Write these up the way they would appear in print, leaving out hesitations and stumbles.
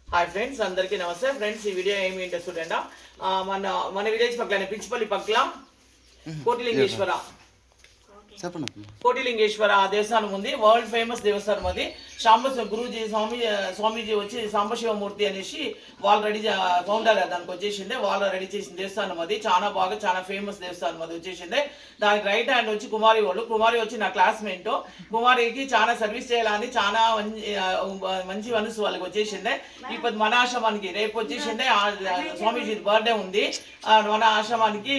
Hi friends, అందరికీ నమస్తే friends. ఈ వీడియో ఏమి ఇంట్రెస్ట్ చూడండి. మన విలేజ్ పక్కన పిచ్చిపల్లి పక్కల కోటిలింగేశ్వర కోటిలింగేశ్వర దేవస్థానం ఉంది. వరల్డ్ ఫేమస్ దేవస్థానం అది. గురూజీ స్వామీజీ వచ్చి సాంబశివమూర్తి అనేసి వాళ్ళు రెడీ ఫౌండర్ దానికి వచ్చేసిందే. వాళ్ళు రెడీ చేసిన దేవస్థానం అది. చాలా బాగా చాలా ఫేమస్ దేవస్థానం అది వచ్చేసిందే. దానికి రైట్ హ్యాండ్ వచ్చి కుమారి వాళ్ళు. కుమారి వచ్చి నా క్లాస్మేట్. కుమారికి చాలా సర్వీస్ చేయాలని చాలా మంచి మనసు వాళ్ళకి వచ్చేసిందే. ఇప్పుడు మన ఆశ్రమానికి రేపు వచ్చేసిందే స్వామీజీ బర్త్డే ఉంది. మన ఆశ్రమానికి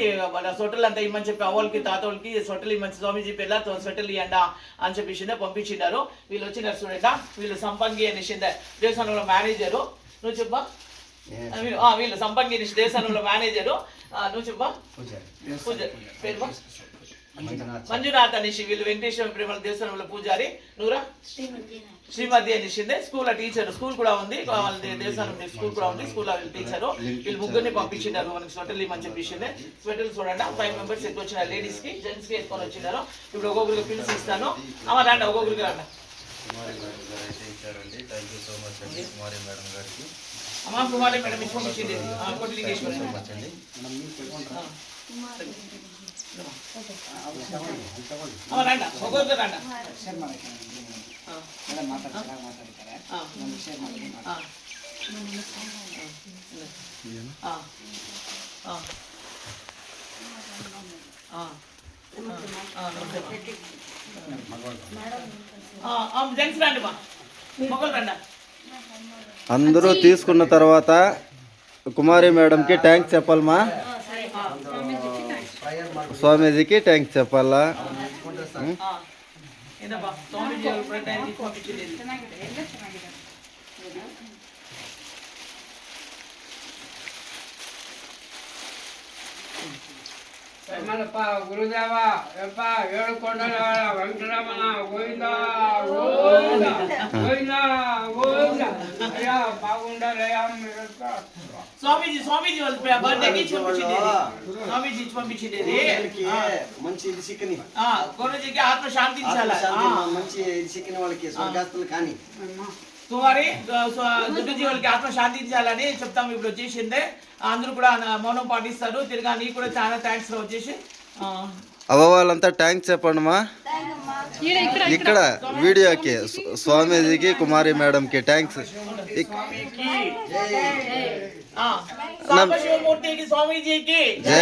సొట్టలు అంతా ఇమ్మని చెప్పి అవ్వలకి తాతోళ్ళకి సొట్టలు ఇమ్మని స్వామీజీ పిల్ల స్వెటర్లు ఇవ్వండి అని చెప్పేసిందే పంపించినారు. వీళ్ళు వచ్చినారు చూడండి. వీళ్ళు సంపంగి అనేసిందే దేవస్థానంలో మేనేజరు. నువ్వు చెప్పా. వీళ్ళు సంపంగి దేవస్థానంలో మేనేజరు. నువ్వు చెప్పా. పేరు మంజునాథ్ అనేసి వీళ్ళు వెంకటేశ్వర ప్రేమల దేవస్థానంలో పూజారి. నువ్వురా శ్రీమతి అనేసిందే స్కూల్ టీచర్. స్కూల్ కూడా ఉంది వాళ్ళ దేవస్థానం స్కూల్ కూడా ఉంది. School teacher. వీళ్ళు ముగ్గురిని పంపించినారు మనకి స్వెటర్లు ఇమ్మని చెప్పేసిందే. స్వెటర్లు చూడండి 5 మెంబర్స్ ఎక్కువ వచ్చినారు. లేడీస్ కి జెంట్స్ కి ఎత్తుకొని వచ్చినారు. ఇప్పుడు ఒక్కొక్కరికి పిలిచి ఇస్తాను. రండి ఒక్కొక్కరికి రండి. అమ్మా కుమారి మేడం ఇచ్చి పంపించింది కోటిలింగేశ్వర. రండి ఒక్కొక్కరు రండి. జెంట్స్ రండి మా మొగలు రండి. అందరూ తీసుకున్న తర్వాత కుమారి మేడంకి థ్యాంక్స్ చెప్పాలమ్మా. స్వామీజీకి థ్యాంక్స్ చెప్పాలా. గురుదేవ ఏడు కొండల వెంకటరమణ గోవిందా గోవిందా గోవిందా గోవిందా. అయ్యా బాగుండాలయ్యా. స్వామీజీ వాళ్ళ బర్త్డేకి స్వామీజీ పంపించింది. మంచి చికెన్ గురుజీకి ఆత్మ శాంతించాలి. మంచి చికెన్ వాళ్ళకి స్వర్గస్తులు కానీ కుమారి గురుజీ వాళ్ళకి ఆత్మ శాంతించాలని చెప్తాము. ఇప్పుడు వచ్చేసిందే అందరూ కూడా మౌనం పాటిస్తారు. తిరిగా నీకు కూడా చాలా థ్యాంక్స్ వచ్చేసి అవ్వ వాళ్ళంతా థ్యాంక్స్ చెప్పండమ్మా. ఇక్కడ వీడియోకి స్వామీజీకి కుమారి మేడంకి థ్యాంక్స్. సాంబశివమూర్తికి స్వామీజీకి జై.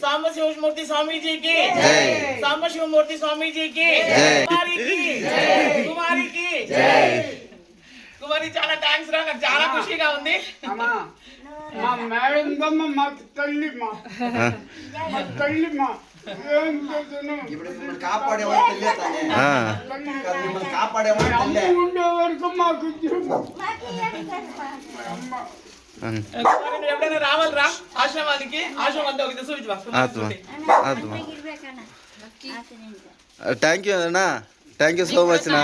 సాంబశివమూర్తి స్వామీజీకి జై. సాంబశివమూర్తి స్వామీజీకి కుమారికి జై. కుమారి చాలా థ్యాంక్స్ రా. నాకు చాలా ఖుషిగా ఉంది. మా మేడం మాకు తల్లి మా తల్లి మా కాపాడేవాడు ఉండే వరకు మాకు ఎప్పుడైనా రావాలిరా ఆశ్రమానికి. ఆశ్రమం అంతా ఒక చూపించు. థ్యాంక్ యూ అన్నా. థ్యాంక్ యూ సో మచ్ నా.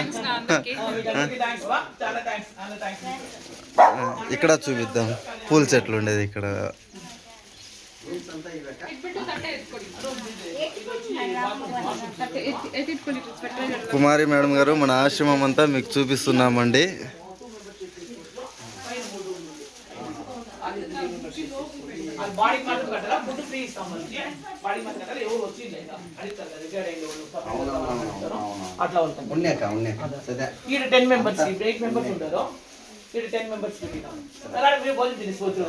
ఇక్కడ చూపిద్దాం పూల చెట్లు ఉండేది ఇక్కడ. కుమారి మేడం గారు మన ఆశ్రమం అంతా మీకు చూపిస్తున్నామండి. బాడీకి మాత్రం కట్టారా ఫుడ్ ఫ్రీ ఇస్తాం. బాడీకి మాత్రం కట్టారా ఎవరు వచ్చింది అట్లా ఉంటుంది. ఇక్కడ 10 మెంబర్స్ 8 మెంబర్స్ ఉంటారు. ఇక్కడ 10 మెంబర్స్ మీరు భోజనం తినేసుకోవచ్చు.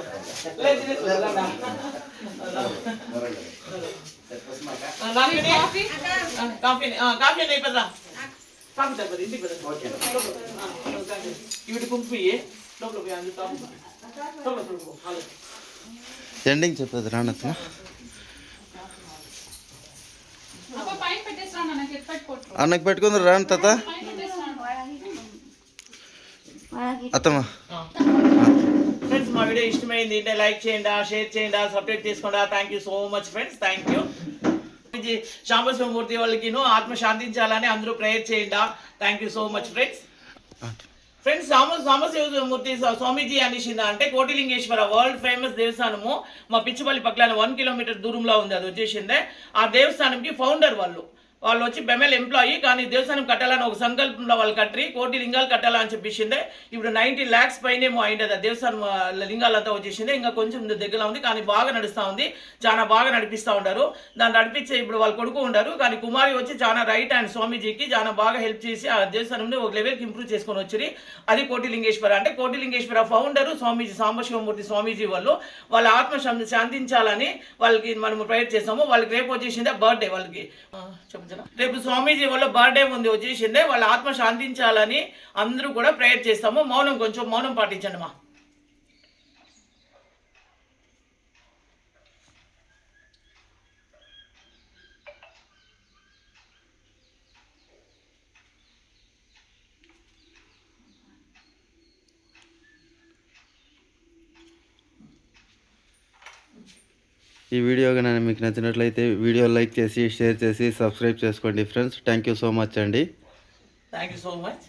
కాఫీ అయిపోతుందా? కాఫీ తప్పదు ఇంటికి ఇవి కుంకుమి లోపల ఎండింగ్ చెప్పేది రానత్మ. అన్నకి పెట్టుకుందరు రాను తాత అత్తమ్మా. ఫ్రెండ్స్ మా వీడియో ఇష్టమైంది అంటే లైక్ చేయండి, షేర్ చేయండి, సబ్స్క్రైబ్ చేసుకోండి. Thank you so much friends. Thank you. Sambasivamurthy వాళ్ళకి ఆత్మ శాంతించాలని అందరూ ప్రేయర్ చేయండి. Thank you so much friends. Friends Sambasivamurthy Swamiji అనేసిందా అంటే కోటిలింగేశ్వర వరల్డ్ ఫేమస్ దేవస్థానము మా పిచ్చిపల్లి పక్కన 1 కిలోమీటర్ దూరంలో ఉంది. అది వచ్చేసిందే. ఆ దేవస్థానంకి ఫౌండర్ వాళ్ళు వాళ్ళు వచ్చి బెమెల్ ఎంప్లాయీ, కానీ దేవస్థానం కట్టాలని ఒక సంకల్పంలో వాళ్ళు కట్టి 1 కోటి లింగాలు కట్టాలని చెప్పేసిందే. ఇప్పుడు 90 lakhs పైనేమో అయింది దేవస్థానం లింగాలంతా వచ్చేసింది. ఇంకా కొంచెం దగ్గర ఉంది, కానీ బాగా నడుస్తూ ఉంది, చాలా బాగా నడిపిస్తూ ఉంటారు. దాన్ని నడిపించే ఇప్పుడు వాళ్ళు కొడుకు ఉంటారు, కానీ కుమారి వచ్చి చాలా రైట్ హ్యాండ్ స్వామీజీకి చాలా బాగా హెల్ప్ చేసి ఆ దేవస్థానంని ఒక లెవెల్కి ఇంప్రూవ్ చేసుకొని వచ్చి అది కోటిలింగేశ్వర. అంటే కోటిలింగేశ్వర ఫౌండరు స్వామీజీ సాంబశివమూర్తి స్వామీజీ వాళ్ళు వాళ్ళ ఆత్మ శాంతించాలని వాళ్ళకి మనం ప్రేయర్ చేస్తాము. వాళ్ళకి రేపు వచ్చేసిందే బర్త్డే, వాళ్ళకి చెప్తున్నా రేపు స్వామీజీ వాళ్ళ బర్త్డే ఉంది వచ్చేసిందే, వాళ్ళ ఆత్మ శాంతించాలని అందరూ కూడా ప్రేయర్ చేస్తాము. కొంచెం మౌనం పాటించండి మా. ఈ వీడియో కానీ మీకు నచ్చినట్లయితే వీడియో లైక్ చేసి షేర్ చేసి సబ్స్క్రైబ్ చేసుకోండి friends. Thank you so much అండి. Thank you so much.